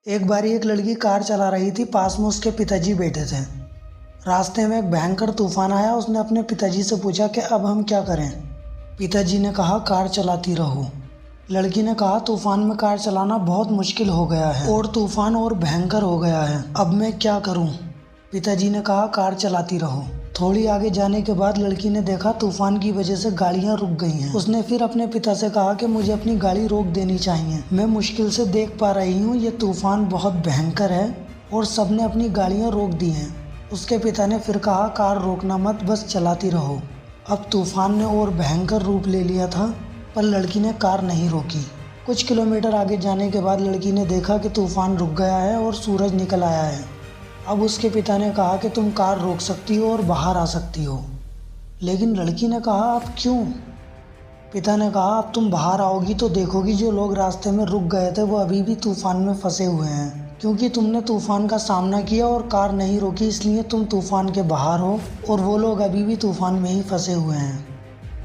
एक बारी एक लड़की कार चला रही थी। पास में उसके पिताजी बैठे थे। रास्ते में एक भयंकर तूफान आया। उसने अपने पिताजी से पूछा कि अब हम क्या करें। पिताजी ने कहा कार चलाती रहो। लड़की ने कहा तूफान में कार चलाना बहुत मुश्किल हो गया है और तूफान और भयंकर हो गया है, अब मैं क्या करूं। पिताजी ने कहा कार चलाती रहो। थोड़ी आगे जाने के बाद लड़की ने देखा तूफान की वजह से गाड़ियां रुक गई हैं। उसने फिर अपने पिता से कहा कि मुझे अपनी गाड़ी रोक देनी चाहिए, मैं मुश्किल से देख पा रही हूँ, ये तूफान बहुत भयंकर है। और सबने अपनी गाड़ियां रोक दी हैं। उसके पिता ने फिर कहा कार रोकना मत, बस चलाती रहो। अब तूफान ने और भयंकर रूप ले लिया था, पर लड़की ने कार नहीं रोकी। कुछ किलोमीटर आगे जाने के बाद लड़की ने देखा कि तूफान रुक गया है और सूरज निकल आया है। अब उसके पिता ने कहा कि तुम कार रोक सकती हो और बाहर आ सकती हो। लेकिन लड़की ने कहा अब क्यों। पिता ने कहा अब तुम बाहर आओगी तो देखोगी जो लोग रास्ते में रुक गए थे वो अभी भी तूफान में फंसे हुए हैं, क्योंकि तुमने तूफान का सामना किया और कार नहीं रोकी, इसलिए तुम तूफान के बाहर हो और वो लोग अभी भी तूफान में ही फंसे हुए हैं।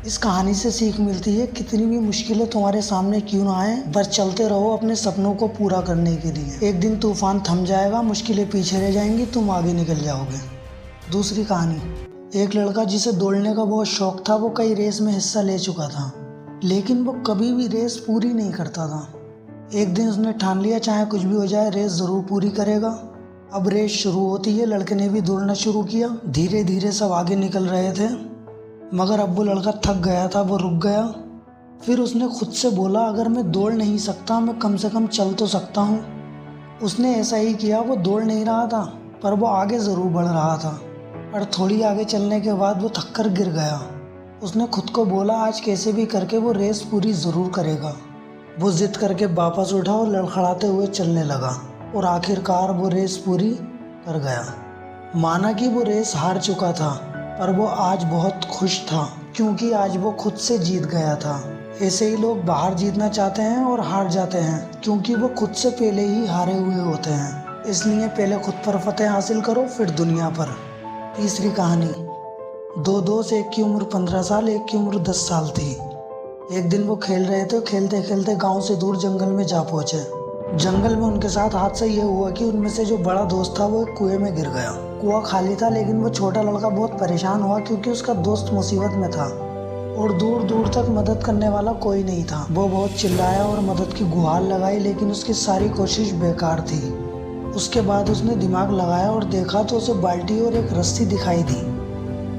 इस कहानी से सीख मिलती है कितनी भी मुश्किलें तुम्हारे सामने क्यों ना आए, बस चलते रहो अपने सपनों को पूरा करने के लिए। एक दिन तूफान थम जाएगा, मुश्किलें पीछे रह जाएंगी, तुम आगे निकल जाओगे। दूसरी कहानी। एक लड़का जिसे दौड़ने का बहुत शौक था, वो कई रेस में हिस्सा ले चुका था, लेकिन वो कभी भी रेस पूरी नहीं करता था। एक दिन उसने ठान लिया चाहे कुछ भी हो जाए रेस ज़रूर पूरी करेगा। अब रेस शुरू होती है, लड़के ने भी दौड़ना शुरू किया। धीरे धीरे सब आगे निकल रहे थे, मगर अब वो लड़का थक गया था, वो रुक गया। फिर उसने खुद से बोला अगर मैं दौड़ नहीं सकता मैं कम से कम चल तो सकता हूँ। उसने ऐसा ही किया। वो दौड़ नहीं रहा था, पर वो आगे ज़रूर बढ़ रहा था। पर थोड़ी आगे चलने के बाद वो थककर गिर गया। उसने खुद को बोला आज कैसे भी करके वो रेस पूरी ज़रूर करेगा। वो जिद करके वापस उठा और लड़खड़ाते हुए चलने लगा और आखिरकार वो रेस पूरी कर गया। माना कि वो रेस हार चुका था, पर वो आज बहुत खुश था, क्योंकि आज वो खुद से जीत गया था। ऐसे ही लोग बाहर जीतना चाहते हैं और हार जाते हैं, क्योंकि वो खुद से पहले ही हारे हुए होते हैं। इसलिए पहले खुद पर फतेह हासिल करो, फिर दुनिया पर। तीसरी कहानी। दो दोस्त, एक की उम्र 15 साल, एक की उम्र 10 साल थी। एक दिन वो खेल रहे थे। खेलते खेलते गांव से दूर जंगल में जा पहुंचे। जंगल में उनके साथ हादसा ये हुआ कि उनमें से जो बड़ा दोस्त था वो एक कुएं में गिर गया। कुआं खाली था, लेकिन वो छोटा लड़का बहुत परेशान हुआ, क्योंकि उसका दोस्त मुसीबत में था और दूर दूर तक मदद करने वाला कोई नहीं था। वो बहुत चिल्लाया और मदद की गुहार लगाई, लेकिन उसकी सारी कोशिश बेकार थी। उसके बाद उसने दिमाग लगाया और देखा तो उसे बाल्टी और एक रस्सी दिखाई दी।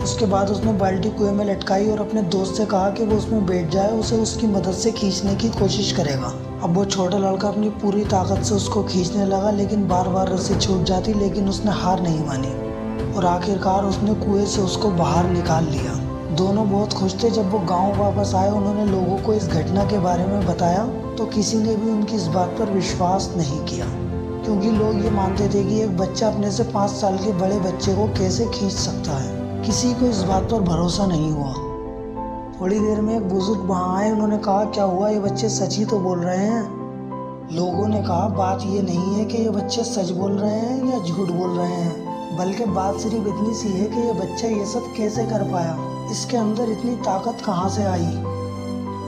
उसके बाद उसने बाल्टी कुएं में लटकाई और अपने दोस्त से कहा कि वो उसमें बैठ जाए, उसे उसकी मदद से खींचने की कोशिश करेगा। अब वो छोटा लड़का अपनी पूरी ताकत से उसको खींचने लगा, लेकिन बार बार रस्सी छूट जाती, लेकिन उसने हार नहीं मानी और आखिरकार उसने कुएं से उसको बाहर निकाल लिया। दोनों बहुत खुश थे। जब वो गाँव वापस आए, उन्होंने लोगों को इस घटना के बारे में बताया तो किसी ने भी उनकी इस बात पर विश्वास नहीं किया, क्योंकि लोग ये मानते थे कि एक बच्चा अपने से 5 साल के बड़े बच्चे को कैसे खींच सकता है। किसी को इस बात पर भरोसा नहीं हुआ। थोड़ी देर में एक बुजुर्ग वहाँ आए। उन्होंने कहा क्या हुआ, ये बच्चे सच ही तो बोल रहे हैं। लोगों ने कहा बात ये नहीं है कि ये बच्चे सच बोल रहे हैं या झूठ बोल रहे हैं, बल्कि बात सिर्फ इतनी सी है कि ये बच्चा ये सब कैसे कर पाया, इसके अंदर इतनी ताकत कहाँ से आई।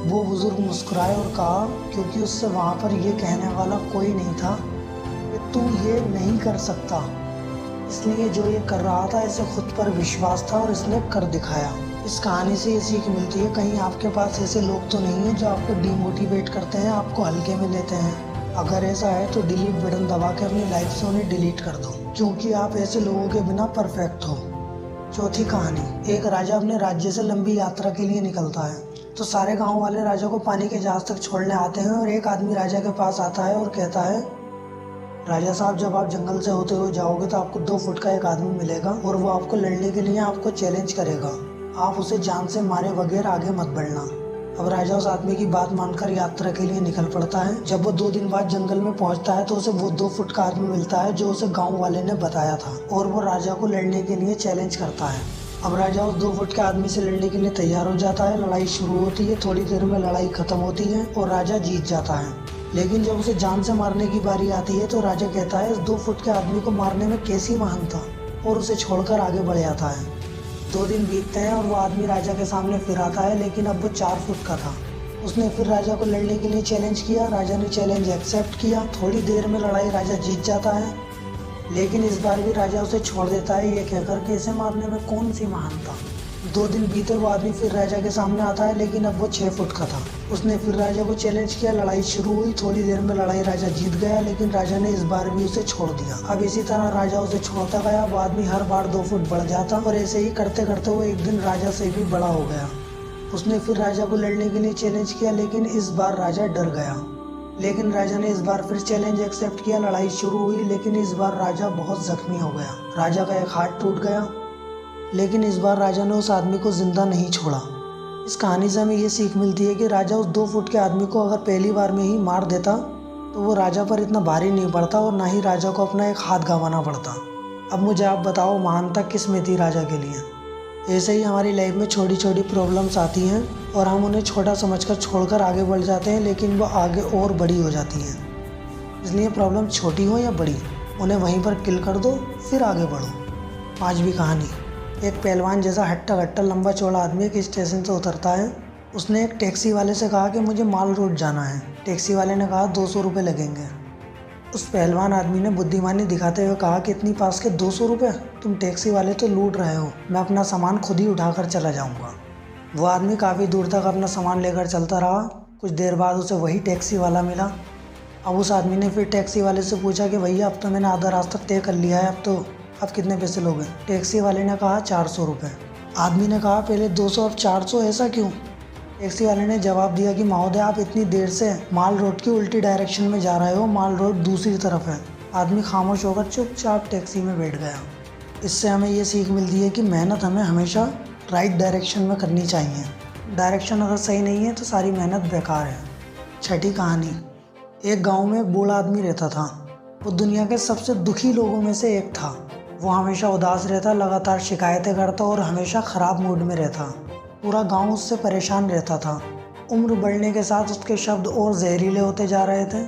वो बुजुर्ग मुस्कुराए और कहा क्योंकि उससे वहाँ पर ये कहने वाला कोई नहीं था कि तू ये नहीं कर सकता, इसलिए जो ये कर रहा था इसे खुद पर विश्वास था और इसने कर दिखाया। इस कहानी से ये सीख मिलती है कहीं आपके पास ऐसे लोग तो नहीं हैं जो आपको डिमोटिवेट करते हैं, आपको हल्के में लेते हैं। अगर ऐसा है तो डिलीट बटन दबा के अपनी लाइफ से उन्हें डिलीट कर दो, क्योंकि आप ऐसे लोगों के बिना परफेक्ट हो। चौथी कहानी। एक राजा अपने राज्य से लंबी यात्रा के लिए निकलता है, तो सारे गाँव वाले राजा को पानी के जहाज तक छोड़ने आते हैं और एक आदमी राजा के पास आता है और कहता है राजा साहब जब आप जंगल से होते हुए जाओगे तो आपको 2 फुट का एक आदमी मिलेगा और वो आपको लड़ने के लिए आपको चैलेंज करेगा। आप उसे जान से मारे बगैर आगे मत बढ़ना। अब राजा उस आदमी की बात मानकर यात्रा के लिए निकल पड़ता है। जब वो 2 दिन बाद जंगल में पहुंचता है तो उसे वो 2 फुट का आदमी मिलता है जो उसे गाँव वाले ने बताया था, और वो राजा को लड़ने के लिए चैलेंज करता है। अब राजा उस 2 फुट के आदमी से लड़ने के लिए तैयार हो जाता है। लड़ाई शुरू होती है। थोड़ी देर में लड़ाई खत्म होती है और राजा जीत जाता है। लेकिन जब उसे जान से मारने की बारी आती है तो राजा कहता है इस 2 फुट के आदमी को मारने में कैसी महानता, और उसे छोड़कर आगे बढ़ जाता है। 2 दिन बीतते हैं और वो आदमी राजा के सामने फिर आता है, लेकिन अब वो 4 फुट का था उसने फिर राजा को लड़ने के लिए चैलेंज किया। राजा ने चैलेंज एक्सेप्ट किया। थोड़ी देर में लड़ाई राजा जीत जाता है, लेकिन इस बार भी राजा उसे छोड़ देता है, ये कहकर कि इसे मारने में कौन सी महानता। 2 दिन बीते, वो आदमी फिर राजा के सामने आता है, लेकिन अब वो 6 फुट का था। उसने फिर राजा को चैलेंज किया। लड़ाई शुरू हुई। थोड़ी देर में लड़ाई राजा जीत गया, लेकिन राजा ने इस बार भी उसे छोड़ दिया। अब इसी तरह राजा उसे छोड़ता गया। वो आदमी हर बार 2 फुट बढ़ जाता और ऐसे ही करते करते वो एक दिन राजा से भी बड़ा हो गया। उसने फिर राजा को लड़ने के लिए चैलेंज किया, लेकिन इस बार राजा डर गया। लेकिन राजा ने इस बार फिर चैलेंज एक्सेप्ट किया। लड़ाई शुरू हुई, लेकिन इस बार राजा बहुत जख्मी हो गया। राजा का एक हाथ टूट गया, लेकिन इस बार राजा ने उस आदमी को जिंदा नहीं छोड़ा। इस कहानी से हमें ये सीख मिलती है कि राजा उस 2 फुट के आदमी को अगर पहली बार में ही मार देता तो वो राजा पर इतना भारी नहीं पड़ता और ना ही राजा को अपना एक हाथ गंवाना पड़ता। अब मुझे आप बताओ, महानता किस में थी राजा के लिए? ऐसे ही हमारी लाइफ में छोटी छोटी प्रॉब्लम्स आती हैं और हम उन्हें छोटा समझकर छोड़कर आगे बढ़ जाते हैं, लेकिन वो आगे और बड़ी हो जाती हैं। इसलिए प्रॉब्लम छोटी हो या बड़ी, उन्हें वहीं पर किल कर दो, फिर आगे बढ़ो। 5वीं कहानी। एक पहलवान जैसा हट्टा कट्टा लंबा चौड़ा आदमी एक स्टेशन से उतरता है। उसने एक टैक्सी वाले से कहा कि मुझे माल रोड जाना है। टैक्सी वाले ने कहा 200 रुपये लगेंगे। उस पहलवान आदमी ने बुद्धिमानी दिखाते हुए कहा कि इतनी पास के 200 रुपये? तुम टैक्सी वाले तो लूट रहे हो, मैं अपना सामान खुद ही उठाकर चला जाऊंगा। वो आदमी काफ़ी दूर तक अपना सामान लेकर चलता रहा। कुछ देर बाद उसे वही टैक्सी वाला मिला। अब उस आदमी ने फिर टैक्सी वाले से पूछा कि भैया अब तो मैंने आधा रास्ता तय कर लिया है, अब कितने पैसे लोगे? टैक्सी वाले ने कहा 400 रुपये। आदमी ने कहा पहले 200 अब 400, ऐसा क्यों? टैक्सी वाले ने जवाब दिया कि महोदय आप इतनी देर से माल रोड की उल्टी डायरेक्शन में जा रहे हो, माल रोड दूसरी तरफ है। आदमी खामोश होकर चुपचाप टैक्सी में बैठ गया। इससे हमें ये सीख मिलती है कि मेहनत हमें हमेशा राइट डायरेक्शन में करनी चाहिए। डायरेक्शन अगर सही नहीं है तो सारी मेहनत बेकार है। 6ठी कहानी। एक गांव में एक बूढ़ा आदमी रहता था। वो दुनिया के सबसे दुखी लोगों में से एक था। वो हमेशा उदास रहता, लगातार शिकायतें करता और हमेशा ख़राब मूड में रहता। पूरा गांव उससे परेशान रहता था। उम्र बढ़ने के साथ उसके शब्द और जहरीले होते जा रहे थे।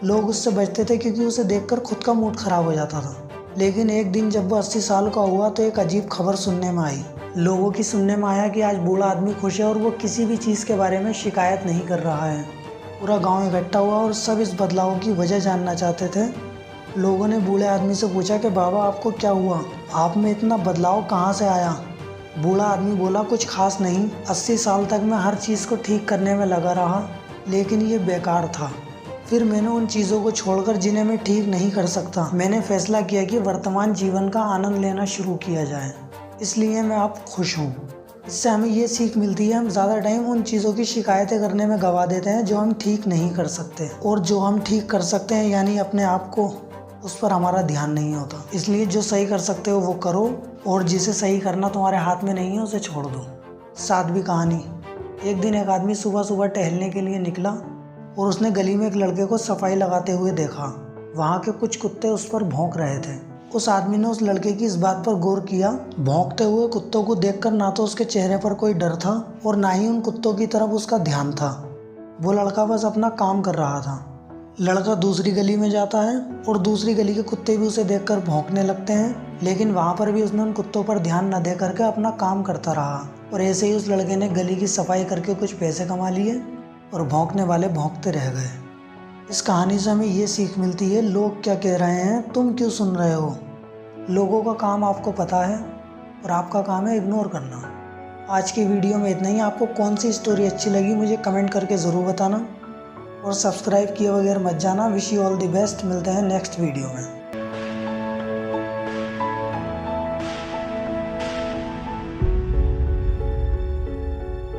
लोग उससे बचते थे क्योंकि उसे देखकर खुद का मूड ख़राब हो जाता था। लेकिन एक दिन जब वो 80 साल का हुआ तो एक अजीब खबर सुनने में आई। लोगों की सुनने में आया कि आज बूढ़ा आदमी खुश है और वो किसी भी चीज़ के बारे में शिकायत नहीं कर रहा है। पूरा गाँव इकट्ठा हुआ और सब इस बदलाव की वजह जानना चाहते थे। लोगों ने बूढ़े आदमी से पूछा कि बाबा आपको क्या हुआ, आप में इतना बदलाव कहाँ से आया? बूढ़ा आदमी बोला कुछ खास नहीं, 80 साल तक मैं हर चीज़ को ठीक करने में लगा रहा, लेकिन ये बेकार था। फिर मैंने उन चीज़ों को छोड़कर जिन्हें मैं ठीक नहीं कर सकता, मैंने फैसला किया कि वर्तमान जीवन का आनंद लेना शुरू किया जाए, इसलिए मैं अब खुश हूँ। इससे हमें ये सीख मिलती है हम ज़्यादा टाइम उन चीज़ों की शिकायतें करने में गंवा देते हैं जो हम ठीक नहीं कर सकते, और जो हम ठीक कर सकते हैं यानी अपने आप को, उस पर हमारा ध्यान नहीं होता। इसलिए जो सही कर सकते हो वो करो, और जिसे सही करना तुम्हारे हाथ में नहीं है उसे छोड़ दो। 7वीं कहानी। एक दिन एक आदमी सुबह सुबह टहलने के लिए निकला और उसने गली में एक लड़के को सफाई लगाते हुए देखा। वहाँ के कुछ कुत्ते उस पर भौंक रहे थे। उस आदमी ने उस लड़के की इस बात पर गौर किया। भौंकते हुए कुत्तों को देखकर ना तो उसके चेहरे पर कोई डर था और ना ही उन कुत्तों की तरफ उसका ध्यान था। वो लड़का बस अपना काम कर रहा था। लड़का दूसरी गली में जाता है और दूसरी गली के कुत्ते भी उसे देखकर भौंकने लगते हैं, लेकिन वहाँ पर भी उसने उन कुत्तों पर ध्यान न दे करके अपना काम करता रहा। और ऐसे ही उस लड़के ने गली की सफाई करके कुछ पैसे कमा लिए और भौंकने वाले भौंकते रह गए। इस कहानी से हमें ये सीख मिलती है, लोग क्या कह रहे हैं तुम क्यों सुन रहे हो। लोगों का काम आपको पता है और आपका काम है इग्नोर करना। आज की वीडियो में इतना ही। आपको कौन सी स्टोरी अच्छी लगी मुझे कमेंट करके ज़रूर बताना, और सब्सक्राइब किए बगैर मत जाना। Wish you all the best. मिलते हैं नेक्स्ट वीडियो में।